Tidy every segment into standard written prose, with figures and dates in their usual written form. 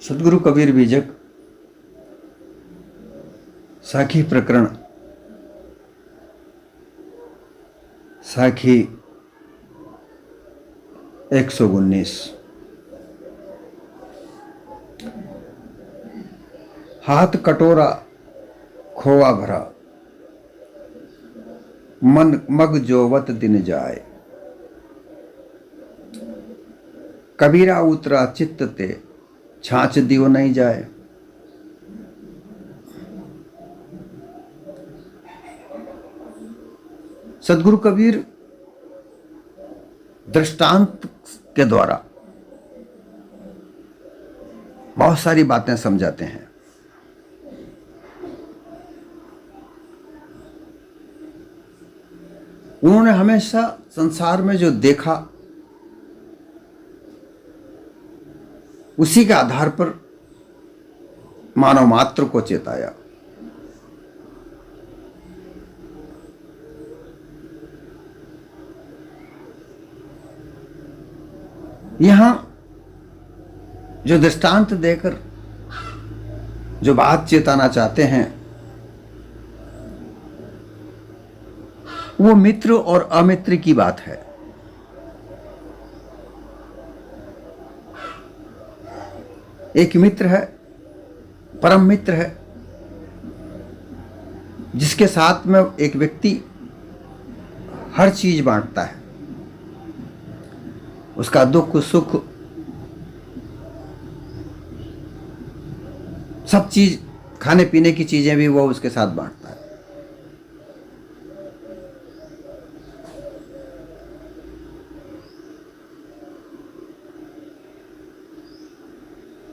सदगुरु कबीर बीजक साखी प्रकरण साखी 119। हाथ कटोरा खोआ भरा, मन मग जोवत दिन जाए। कबीरा उतरा चित्त ते, छाछ दियो नहीं जाए। सदगुरु कबीर दृष्टांत के द्वारा बहुत सारी बातें समझाते हैं। उन्होंने हमेशा संसार में जो देखा उसी के आधार पर मानव मात्र को चेताया। यहां जो दृष्टांत देकर जो बात चेताना चाहते हैं वो मित्र और अमित्र की बात है। एक मित्र है, परम मित्र है, जिसके साथ में एक व्यक्ति हर चीज बांटता है। उसका दुख सुख सब चीज, खाने पीने की चीजें भी वो उसके साथ बांटता है।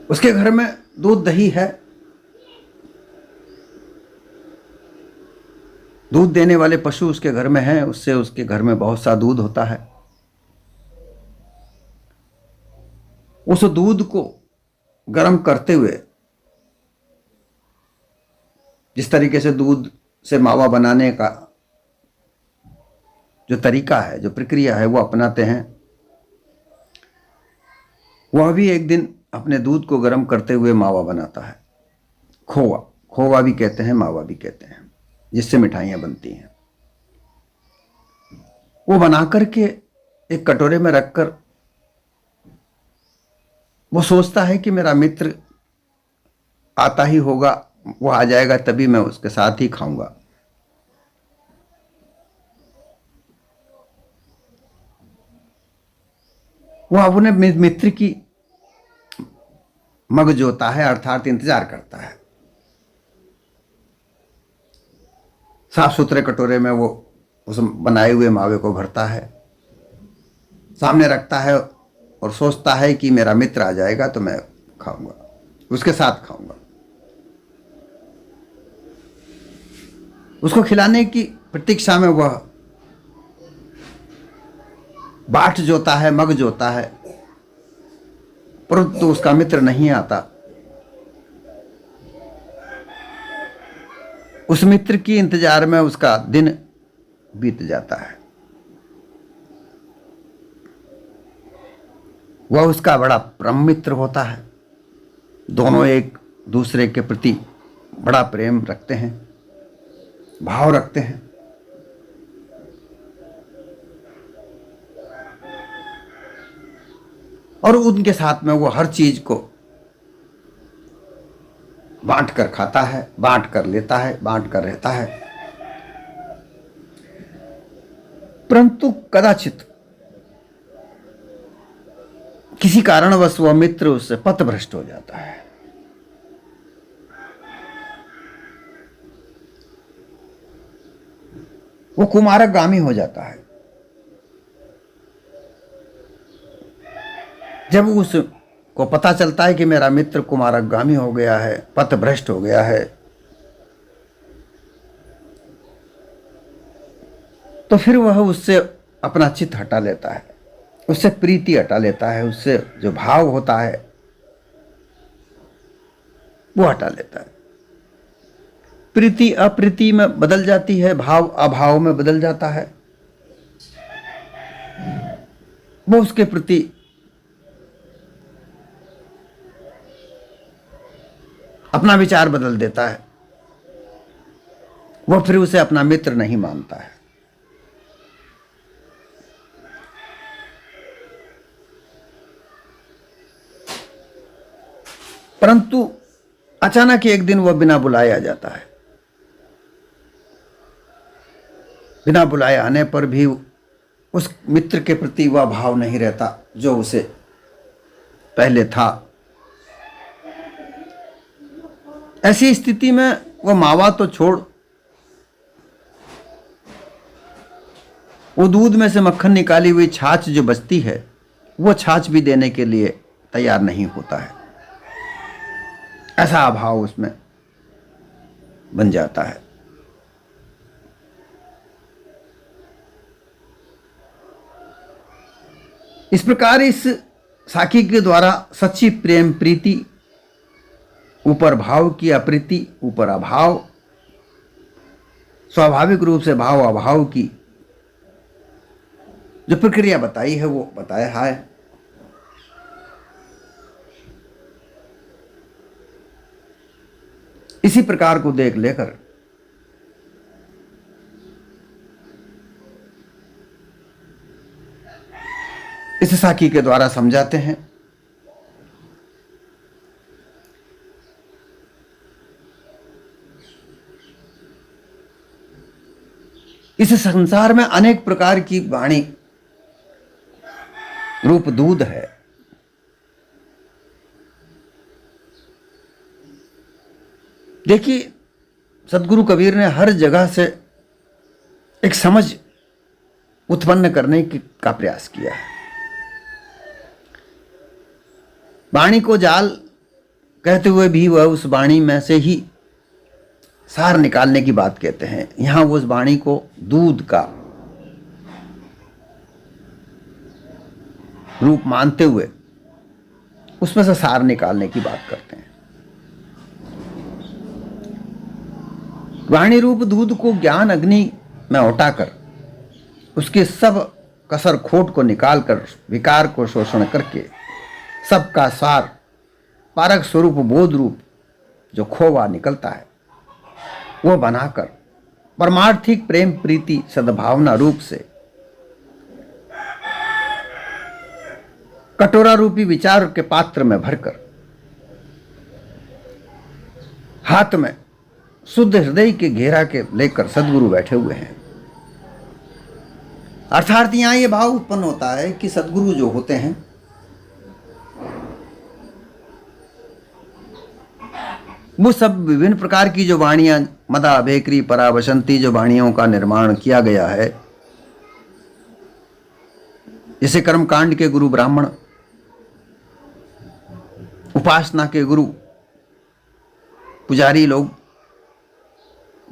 उसके घर में दूध दही है, दूध देने वाले पशु उसके घर में हैं, उससे उसके घर में बहुत सा दूध होता है। उस दूध को गर्म करते हुए, जिस तरीके से दूध से मावा बनाने का जो तरीका है, जो प्रक्रिया है, वो अपनाते हैं, वह भी एक दिन अपने दूध को गर्म करते हुए मावा बनाता है। खोवा, खोवा भी कहते हैं, मावा भी कहते हैं, जिससे मिठाइयां बनती हैं। वो बना करके एक कटोरे में रखकर वो सोचता है कि मेरा मित्र आता ही होगा, वो आ जाएगा तभी मैं उसके साथ ही खाऊंगा। वो अपने मित्र की मग जोता है, अर्थात इंतजार करता है। साफ सुथरे कटोरे में वो उस बनाए हुए मावे को भरता है, सामने रखता है और सोचता है कि मेरा मित्र आ जाएगा तो मैं खाऊंगा, उसके साथ खाऊंगा। उसको खिलाने की प्रतीक्षा में वह बाट जोता है, मग जोता है, परंतु उसका मित्र नहीं आता। उस मित्र की इंतजार में उसका दिन बीत जाता है। वह उसका बड़ा परम मित्र होता है। दोनों एक दूसरे के प्रति बड़ा प्रेम रखते हैं, भाव रखते हैं। और उनके साथ में वो हर चीज को बांट कर खाता है, बांट कर लेता है, बांट कर रहता है। परंतु कदाचित किसी कारणवश वह मित्र उससे पथभ्रष्ट हो जाता है। वो कुमारगामी हो जाता है। जब उसको पता चलता है कि मेरा मित्र कुमारगामी हो गया है, पथभ्रष्ट हो गया है, तो फिर वह उससे अपना चित्त हटा लेता है, उससे प्रीति हटा लेता है, उससे जो भाव होता है वो हटा लेता है। प्रीति अप्रीति में बदल जाती है, भाव अभाव में बदल जाता है। वो उसके प्रति अपना विचार बदल देता है, वह फिर उसे अपना मित्र नहीं मानता है। परंतु अचानक एक दिन वह बिना बुलाए आ जाता है। बिना बुलाए आने पर भी उस मित्र के प्रति वह भाव नहीं रहता जो उसे पहले था। ऐसी स्थिति में वह मावा तो छोड़, वो दूध में से मक्खन निकाली हुई छाछ जो बचती है, वो छाछ भी देने के लिए तैयार नहीं होता है। ऐसा अभाव उसमें बन जाता है। इस प्रकार इस साखी के द्वारा सच्ची प्रेम प्रीति, ऊपर भाव की अप्रीति, ऊपर अभाव, स्वाभाविक रूप से भाव अभाव की जो प्रक्रिया बताई है वो बताया है। इसी प्रकार को देख लेकर इस साखी के द्वारा समझाते हैं इस संसार में अनेक प्रकार की वाणी रूप दूध है। देखिए, सदगुरु कबीर ने हर जगह से एक समझ उत्पन्न करने का प्रयास किया है। वाणी को जाल कहते हुए भी वह उस वाणी में से ही सार निकालने की बात कहते हैं। यहां वो उस वाणी को दूध का रूप मानते हुए उसमें से सार निकालने की बात करते हैं। वाणी रूप दूध को ज्ञान अग्नि में उठाकर उसके सब कसर खोट को निकालकर विकार को शोषण करके सबका सार पारक स्वरूप बोध रूप जो खोवा निकलता है वो बनाकर परमार्थिक प्रेम प्रीति सद्भावना रूप से कटोरा रूपी विचार के पात्र में भरकर हाथ में शुद्ध हृदय के घेरा के लेकर सदगुरु बैठे हुए हैं। अर्थात यहां ये भाव उत्पन्न होता है कि सदगुरु जो होते हैं वो सब विभिन्न प्रकार की जो वाणियां मदा भेकरी परावसंती जो वाणियों का निर्माण किया गया है, जैसे कर्मकांड के गुरु ब्राह्मण, उपासना के गुरु पुजारी लोग,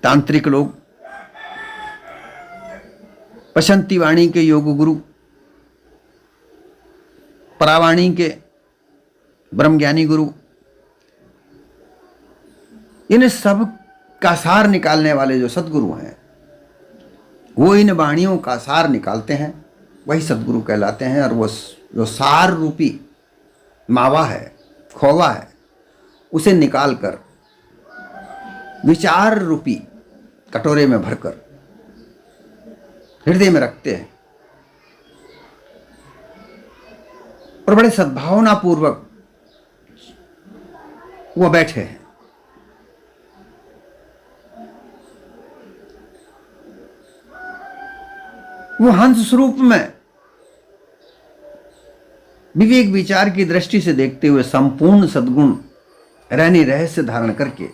तांत्रिक लोग, पशंती वाणी के योग गुरु, परावाणी के ब्रह्मज्ञानी गुरु, इन सब का सार निकालने वाले जो सदगुरु हैं वो इन वाणियों का सार निकालते हैं, वही सदगुरु कहलाते हैं। और वो जो सार रूपी मावा है, खोवा है, उसे निकालकर विचार रूपी कटोरे में भरकर हृदय में रखते हैं और बड़े सद्भावना पूर्वक वो बैठे हैं। वो हंस स्वरूप में विवेक विचार की दृष्टि से देखते हुए संपूर्ण सद्गुण रहनी रहस्य धारण करके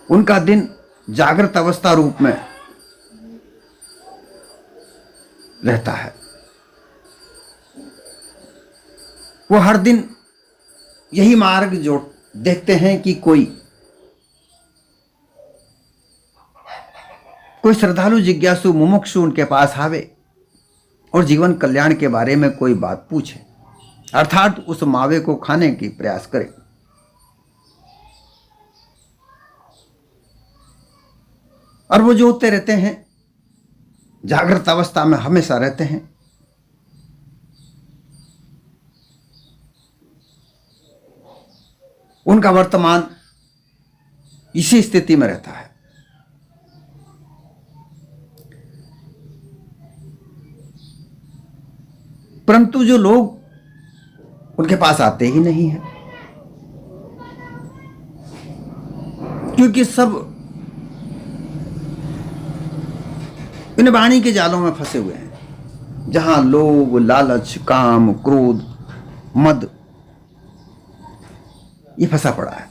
उनका दिन जागृत अवस्था रूप में रहता है। वो हर दिन यही मार्ग जो देखते हैं कि कोई श्रद्धालु जिज्ञासु मुमुक्षु उनके पास आवे और जीवन कल्याण के बारे में कोई बात पूछे, अर्थात उस मावे को खाने की प्रयास करे। और वो जो होते रहते हैं, जागृत अवस्था में हमेशा रहते हैं। उनका वर्तमान इसी स्थिति में रहता है। परंतु जो लोग उनके पास आते ही नहीं है, क्योंकि सब इन वाणी के जालों में फंसे हुए हैं, जहां लोभ, लालच, काम, क्रोध, मद ये फंसा पड़ा है।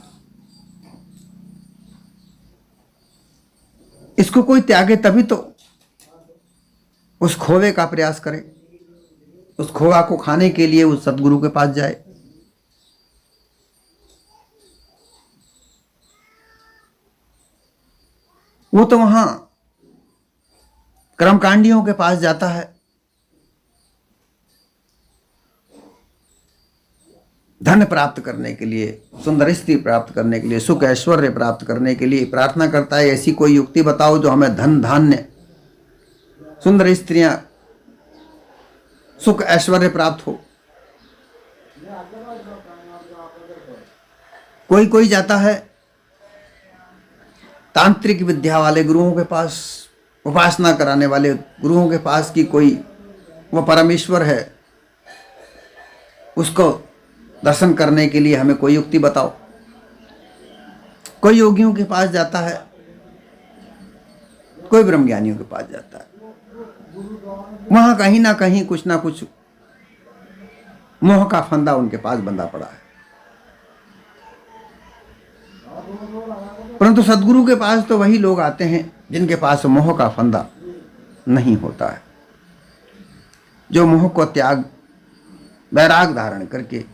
इसको कोई त्यागे तभी तो उस खोवे का प्रयास करे, उस खोवा को खाने के लिए उस सदगुरु के पास जाए। वो तो वहां कर्मकांडियों के पास जाता है, धन प्राप्त करने के लिए, सुंदर स्त्री प्राप्त करने के लिए, सुख ऐश्वर्य प्राप्त करने के लिए प्रार्थना करता है, ऐसी कोई युक्ति बताओ जो हमें धन, धान्य, सुंदर स्त्रियां, सुख ऐश्वर्य प्राप्त हो। कोई कोई जाता है तांत्रिक विद्या वाले गुरुओं के पास, उपासना कराने वाले गुरुओं के पास कि कोई वो परमेश्वर है, उसको दर्शन करने के लिए हमें कोई युक्ति बताओ। कोई योगियों के पास जाता है, कोई ब्रह्मज्ञानियों के पास जाता है। वहां कहीं ना कहीं कुछ ना कुछ मोह का फंदा उनके पास बंधा पड़ा है। परंतु सदगुरु के पास तो वही लोग आते हैं जिनके पास मोह का फंदा नहीं होता है, जो मोह को त्याग, वैराग धारण करके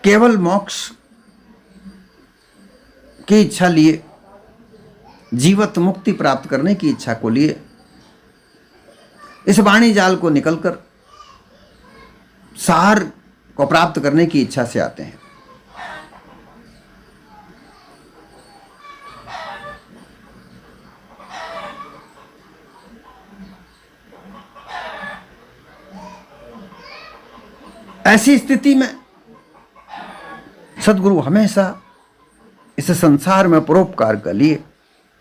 केवल मोक्ष की इच्छा लिए, जीवत मुक्ति प्राप्त करने की इच्छा को लिए इस वाणी जाल को निकलकर सार को प्राप्त करने की इच्छा से आते हैं। ऐसी स्थिति में सदगुरु हमेशा इस संसार में परोपकार कर लिए,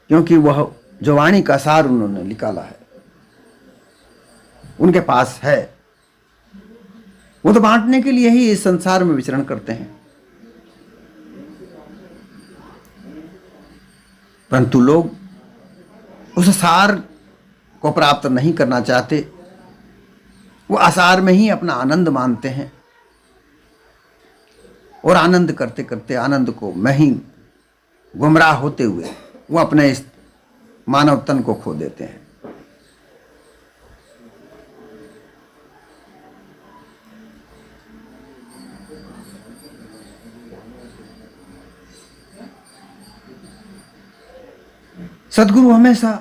क्योंकि वह जो वाणी का सार उन्होंने निकाला है उनके पास है, वो तो बांटने के लिए ही इस संसार में विचरण करते हैं। परंतु लोग उस सार को प्राप्त नहीं करना चाहते, वो आसार में ही अपना आनंद मानते हैं और आनंद करते करते आनंद को में ही गुमराह होते हुए वो अपने इस मानव तन को खो देते हैं। सदगुरु हमेशा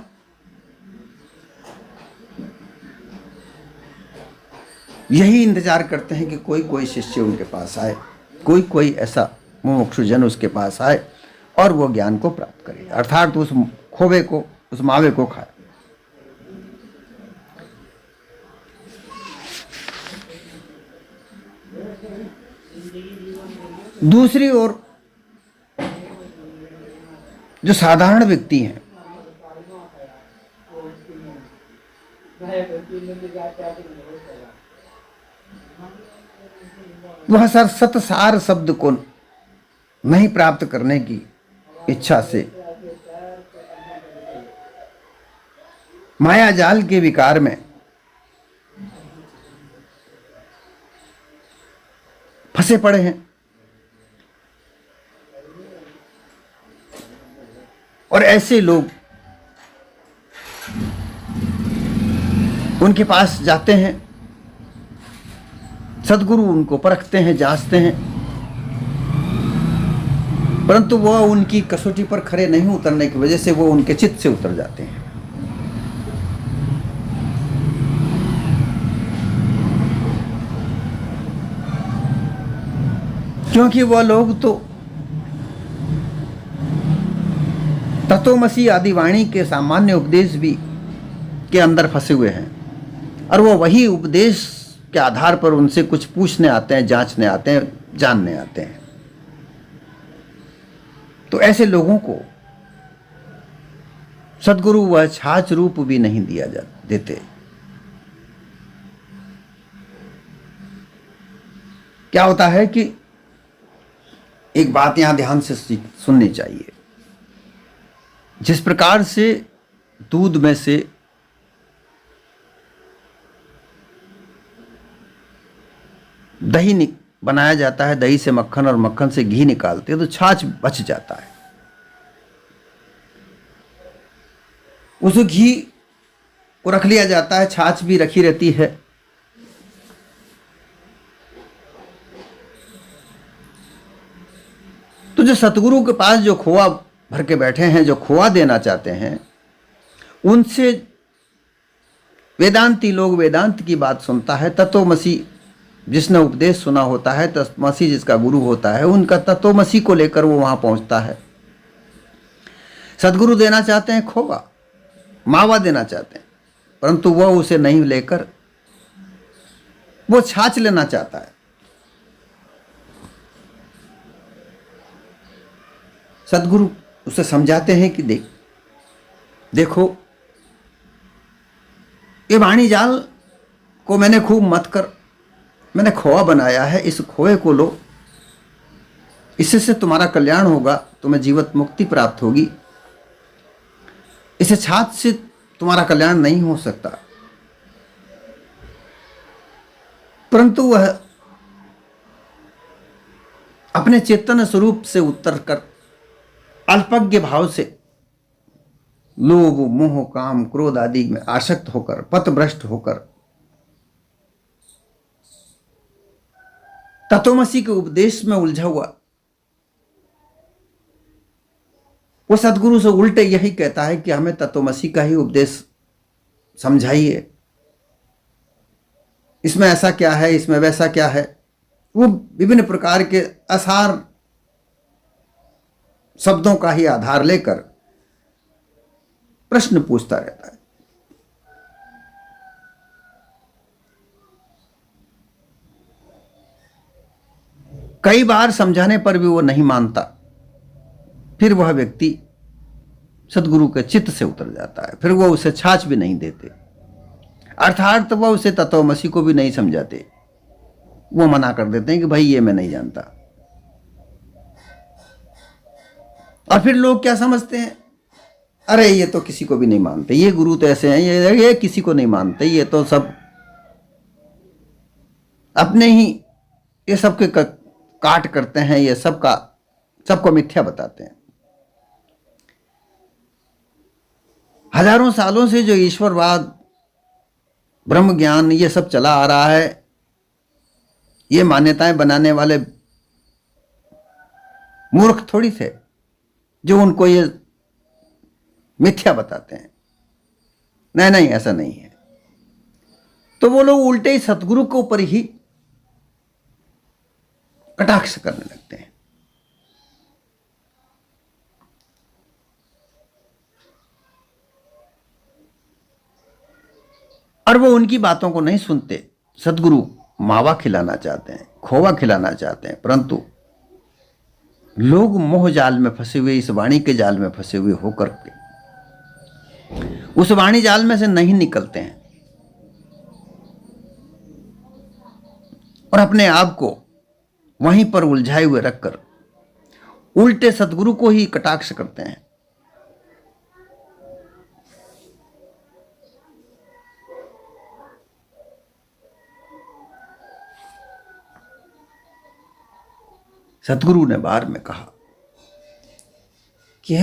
यही इंतजार करते हैं कि कोई कोई शिष्य उनके पास आए, कोई कोई ऐसा मुमुक्षुजन उसके पास आए और वो ज्ञान को प्राप्त करे, अर्थात उस खोवे को, उस मावे को खाए। दूसरी ओर जो साधारण व्यक्ति हैं, वह सत सार शब्द को नहीं प्राप्त करने की इच्छा से माया जाल के विकार में फंसे पड़े हैं और ऐसे लोग उनके पास जाते हैं, सदगुरु उनको परखते हैं, जांचते हैं, परंतु वह उनकी कसौटी पर खरे नहीं उतरने की वजह से वो उनके चित्त से उतर जाते हैं। क्योंकि वह लोग तो तत्वमसी आदि वाणी के सामान्य उपदेश भी के अंदर फंसे हुए हैं और वो वही उपदेश के आधार पर उनसे कुछ पूछने आते हैं, जांचने आते हैं, जानने आते हैं। तो ऐसे लोगों को सदगुरु वह छाछ रूप भी नहीं दिया देते। क्या होता है कि एक बात यहां ध्यान से सुननी चाहिए। जिस प्रकार से दूध में से दही बनाया जाता है, दही से मक्खन और मक्खन से घी निकालते हैं तो छाछ बच जाता है। उस घी को रख लिया जाता है, छाछ भी रखी रहती है। तो जो सतगुरु के पास जो खोआ भर के बैठे हैं, जो खोआ देना चाहते हैं, उनसे वेदांती लोग वेदांत की बात सुनता है। तत्वमसी जिसने उपदेश सुना होता है, तत्वमसी जिसका गुरु होता है, उनका तत्वमसी को लेकर वो वहां पहुंचता है। सदगुरु देना चाहते हैं खोआ, मावा देना चाहते हैं, परंतु वह उसे नहीं लेकर वो छाछ लेना चाहता है। सदगुरु उसे समझाते हैं कि देखो ये वाणी जाल को मैंने खूब मत कर, मैंने खोआ बनाया है, इस खोए को लो, इससे तुम्हारा कल्याण होगा, तुम्हें जीवित मुक्ति प्राप्त होगी। इसे छाछ से तुम्हारा कल्याण नहीं हो सकता। परंतु वह अपने चेतन स्वरूप से उतर कर अल्पज्ञ भाव से लोभ मोह काम क्रोध आदि में आसक्त होकर, पथभ्रष्ट होकर तत्वमसी के उपदेश में उलझा हुआ वो सदगुरु से उल्टे यही कहता है कि हमें तत्वमसी का ही उपदेश समझाइए, इसमें ऐसा क्या है, इसमें वैसा क्या है। वो विभिन्न प्रकार के असार शब्दों का ही आधार लेकर प्रश्न पूछता रहता है। कई बार समझाने पर भी वो नहीं मानता, फिर वह व्यक्ति सदगुरु के चित्त से उतर जाता है। फिर वह उसे छाछ भी नहीं देते, अर्थात वह उसे तत्वमसी को भी नहीं समझाते। वो मना कर देते हैं कि भाई ये मैं नहीं जानता। और फिर लोग क्या समझते हैं, अरे ये तो किसी को भी नहीं मानते, ये गुरु तो ऐसे हैं, ये किसी को नहीं मानते, ये तो सब अपने ही ये सबके काट करते हैं, ये सबको मिथ्या बताते हैं। हजारों सालों से जो ईश्वरवाद, ब्रह्म ज्ञान ये सब चला आ रहा है, ये मान्यताएं बनाने वाले मूर्ख थोड़ी थे जो उनको ये मिथ्या बताते हैं। नहीं नहीं, ऐसा नहीं है। तो वो लोग उल्टे ही सतगुरु के ऊपर ही कटाक्ष करने लगते हैं। और वो उनकी बातों को नहीं सुनते। सदगुरु मावा खिलाना चाहते हैं, खोवा खिलाना चाहते हैं, परंतु लोग मोह जाल में फंसे हुए, इस वाणी के जाल में फंसे हुए होकर के उस वाणी जाल में से नहीं निकलते हैं और अपने आप को वहीं पर उलझाए हुए रखकर उल्टे सदगुरु को ही कटाक्ष करते हैं। सतगुरु ने बार में कहा कि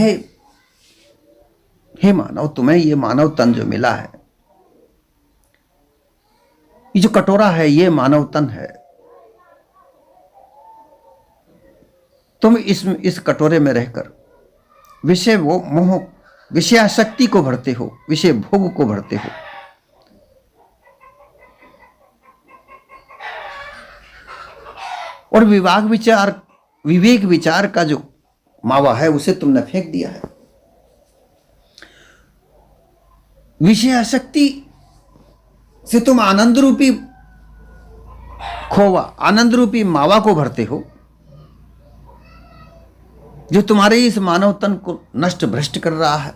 हे मानव, तुम्हें ये मानव तन जो मिला है, ये जो कटोरा है, ये मानव तन है। तुम इस कटोरे में रहकर विषय मोह, विषयासक्ति को भरते हो, विषय भोग को भरते हो। और विवेक विचार का जो मावा है उसे तुमने फेंक दिया है। विषय आसक्ति से तुम आनंद रूपी खोवा, आनंद रूपी मावा को भरते हो, जो तुम्हारे इस मानव तन को नष्ट भ्रष्ट कर रहा है।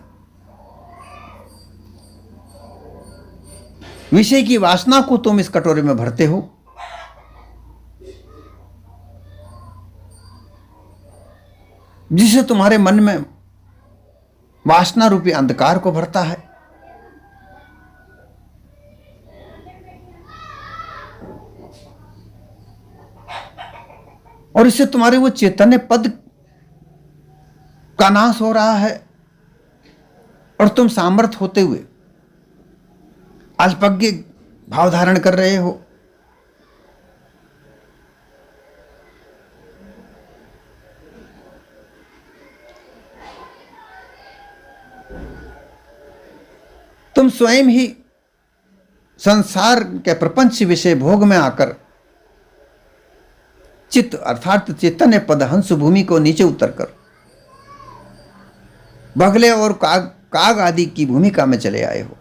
विषय की वासना को तुम इस कटोरे में भरते हो, जिससे तुम्हारे मन में वासना रूपी अंधकार को भरता है। और इससे तुम्हारे वो चैतन्य पद का नाश हो रहा है और तुम सामर्थ होते हुए अल्पज्ञ भाव धारण कर रहे हो। तुम स्वयं ही संसार के प्रपंच विषय भोग में आकर चित्त अर्थात चैतन्य पद हंस भूमि को नीचे उतरकर बगले और काग आदि की भूमिका में चले आए हो।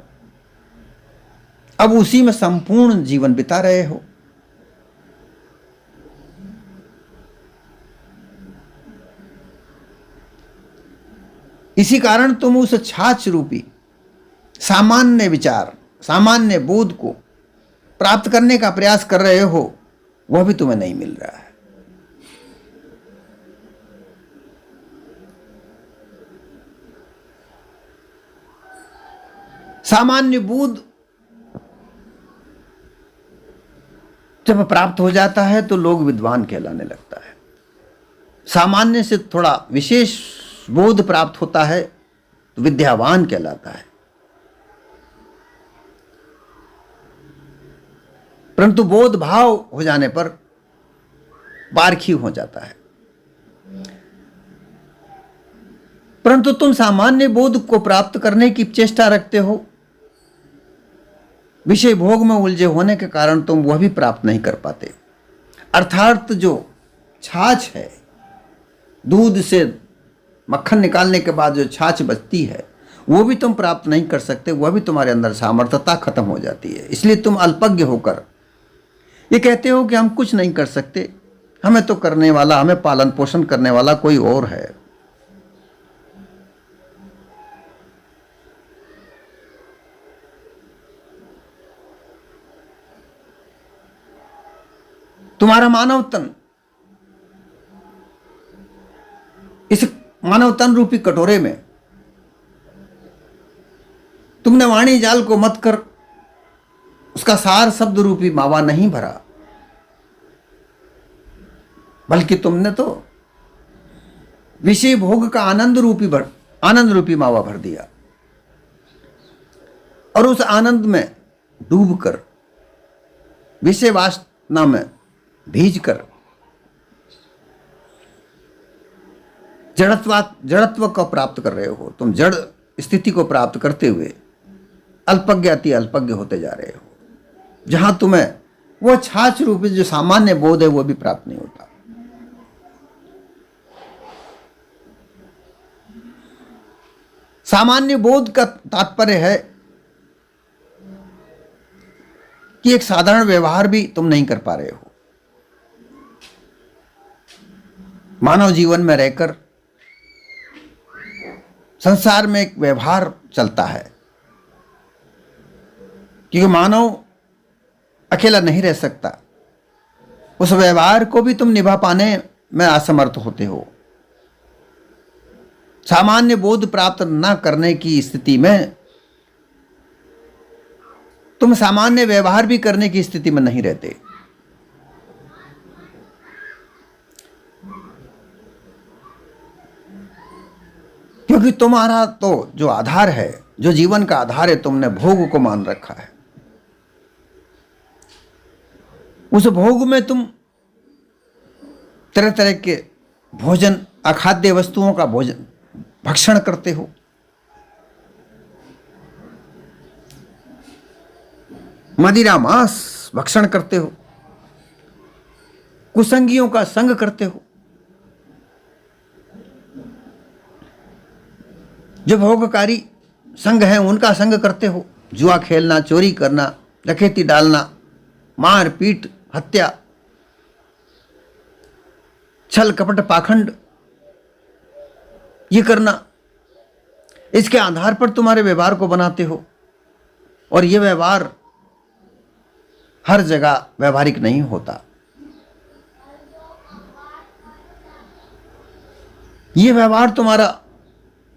अब उसी में संपूर्ण जीवन बिता रहे हो। इसी कारण तुम उस छाछ रूपी सामान्य विचार, सामान्य बोध को प्राप्त करने का प्रयास कर रहे हो, वह भी तुम्हें नहीं मिल रहा है। सामान्य बोध जब प्राप्त हो जाता है तो लोग विद्वान कहलाने लगता है। सामान्य से थोड़ा विशेष बोध प्राप्त होता है तो विद्यावान कहलाता है। परंतु बोध भाव हो जाने पर पारखी हो जाता है। परंतु तुम सामान्य बोध को प्राप्त करने की चेष्टा रखते हो, विषय भोग में उलझे होने के कारण तुम वह भी प्राप्त नहीं कर पाते। अर्थात जो छाछ है, दूध से मक्खन निकालने के बाद जो छाछ बचती है, वो भी तुम प्राप्त नहीं कर सकते, वह भी तुम्हारे अंदर सामर्थ्यता खत्म हो जाती है। इसलिए तुम अल्पज्ञ होकर ये कहते हो कि हम कुछ नहीं कर सकते, हमें तो करने वाला, हमें पालन पोषण करने वाला कोई और है। तुम्हारा मानव तन इस मानव तन रूपी कटोरे में तुमने वाणी जाल को मत कर उसका सार शब्द रूपी मावा नहीं भरा, बल्कि तुमने तो विषय भोग का आनंद रूपी मावा भर दिया और उस आनंद में डूबकर विषय वासना में भीजकर जड़त्व को प्राप्त कर रहे हो। तुम जड़ स्थिति को प्राप्त करते हुए अल्पज्ञ अति अल्पज्ञ होते जा रहे हो, जहां तुम्हें वो छाछ रूपी जो सामान्य बोध है वो भी प्राप्त नहीं होता। सामान्य बोध का तात्पर्य है कि एक साधारण व्यवहार भी तुम नहीं कर पा रहे हो। मानव जीवन में रहकर संसार में एक व्यवहार चलता है, क्योंकि मानव अकेला नहीं रह सकता। उस व्यवहार को भी तुम निभा पाने में असमर्थ होते हो। सामान्य बोध प्राप्त न करने की स्थिति में तुम सामान्य व्यवहार भी करने की स्थिति में नहीं रहते। क्योंकि तुम्हारा तो जो आधार है, जो जीवन का आधार है, तुमने भोग को मान रखा है। उस भोग में तुम तरह तरह के भोजन, अखाद्य वस्तुओं का भोजन भक्षण करते हो। मदिरा मांस भक्षण करते हो, कुसंगियों का संग करते हो। जो भोगकारी संग है उनका संग करते हो। जुआ खेलना, चोरी करना, डकैती डालना, मार पीट, हत्या, छल कपट पाखंड ये करना, इसके आधार पर तुम्हारे व्यवहार को बनाते हो। और ये व्यवहार हर जगह व्यवहारिक नहीं होता। ये व्यवहार तुम्हारा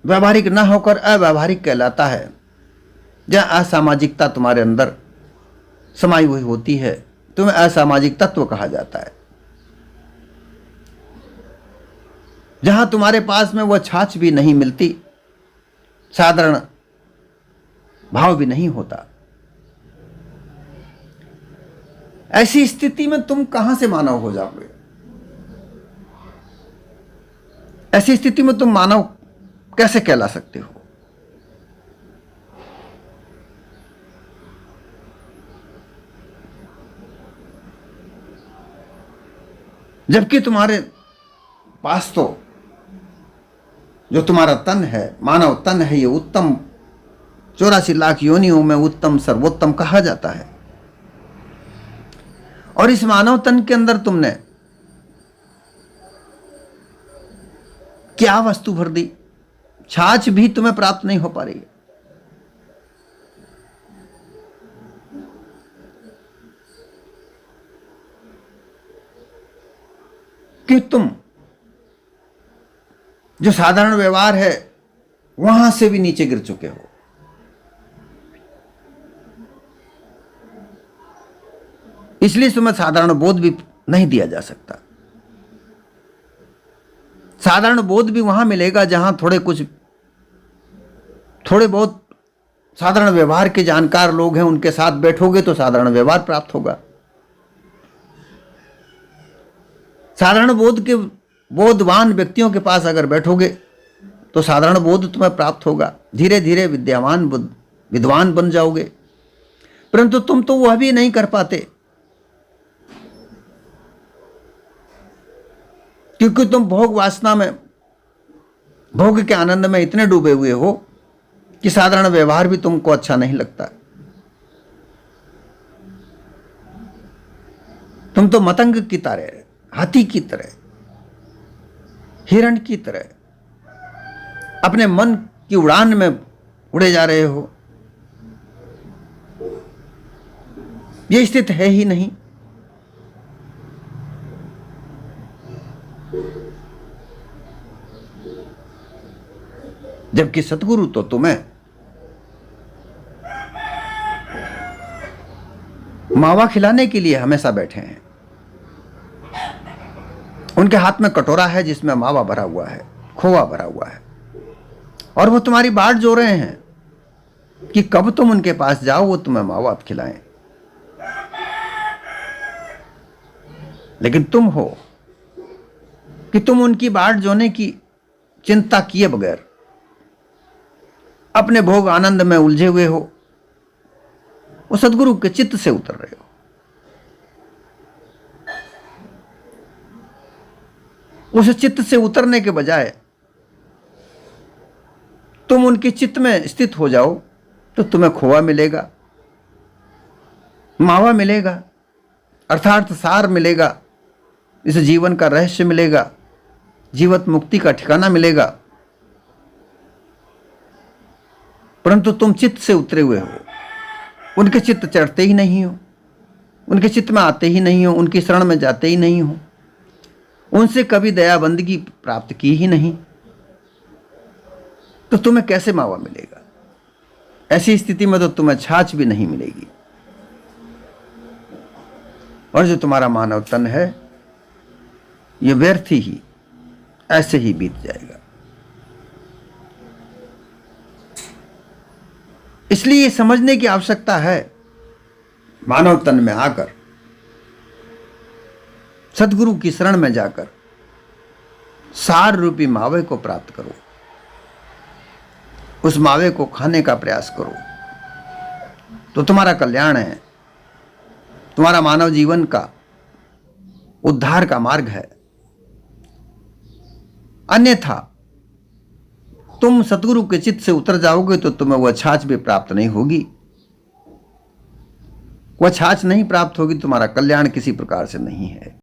व्यवहारिक ना होकर अव्यवहारिक कहलाता है। जहां असामाजिकता तुम्हारे अंदर समाई हुई होती है, तुम्हें असामाजिक तत्व कहा जाता है। जहां तुम्हारे पास में वह छाछ भी नहीं मिलती, साधारण भाव भी नहीं होता, ऐसी स्थिति में तुम कहां से मानव हो जाओगे? ऐसी स्थिति में तुम मानव कैसे कहला सकते हो? जबकि तुम्हारे पास तो जो तुम्हारा तन है, मानव तन है, ये उत्तम 84 लाख योनियों में उत्तम सर्वोत्तम कहा जाता है। और इस मानव तन के अंदर तुमने क्या वस्तु भर दी? छाछ भी तुम्हें प्राप्त नहीं हो पा रही है। कि तुम जो साधारण व्यवहार है वहां से भी नीचे गिर चुके हो। इसलिए तुम्हें साधारण बोध भी नहीं दिया जा सकता। साधारण बोध भी वहां मिलेगा जहां थोड़े बहुत साधारण व्यवहार के जानकार लोग हैं, उनके साथ बैठोगे तो साधारण व्यवहार प्राप्त होगा। साधारण बोधवान व्यक्तियों के पास अगर बैठोगे तो साधारण बोध तुम्हें प्राप्त होगा। धीरे धीरे विद्वान बन जाओगे। परंतु तुम तो वह भी नहीं कर पाते, क्योंकि तुम भोग वासना में, भोग के आनंद में इतने डूबे हुए हो कि साधारण व्यवहार भी तुमको अच्छा नहीं लगता। तुम तो मतंग की तरह, हाथी की तरह, हिरण की तरह अपने मन की उड़ान में उड़े जा रहे हो। यह स्थिति है ही नहीं। जबकि सतगुरु तो तुम्हें मावा खिलाने के लिए हमेशा बैठे हैं। उनके हाथ में कटोरा है जिसमें मावा भरा हुआ है, खोवा भरा हुआ है, और वो तुम्हारी बाट जो रहे हैं कि कब तुम उनके पास जाओ, वो तुम्हें मावा खिलाएं। लेकिन तुम हो कि तुम उनकी बाट जोने की चिंता किए बगैर अपने भोग आनंद में उलझे हुए हो। वो सदगुरु के चित्त से उतर रहे हो। उस चित्त से उतरने के बजाय तुम उनके चित्त में स्थित हो जाओ तो तुम्हें खोवा मिलेगा, मावा मिलेगा, अर्थात सार मिलेगा, इस जीवन का रहस्य मिलेगा, जीवत मुक्ति का ठिकाना मिलेगा। परंतु तुम चित्त से उतरे हुए हो, उनके चित्त चढ़ते ही नहीं हो, उनके चित्त में आते ही नहीं हो, उनकी शरण में जाते ही नहीं हो, उनसे कभी दया बंदगी प्राप्त की ही नहीं, तो तुम्हें कैसे मावा मिलेगा? ऐसी स्थिति में तो तुम्हें छाछ भी नहीं मिलेगी। और जो तुम्हारा मानव तन है ये व्यर्थ ही ऐसे ही बीत जाएगा। इसलिए ये समझने की आवश्यकता है, मानव तन में आकर, सदगुरु की शरण में जाकर सार रूपी मावे को प्राप्त करो। उस मावे को खाने का प्रयास करो तो तुम्हारा कल्याण है, तुम्हारा मानव जीवन का उद्धार का मार्ग है। अन्यथा तुम सतगुरु के चित्त से उतर जाओगे तो तुम्हें वह छाछ भी प्राप्त नहीं होगी। वह छाछ नहीं प्राप्त होगी, तुम्हारा कल्याण किसी प्रकार से नहीं है।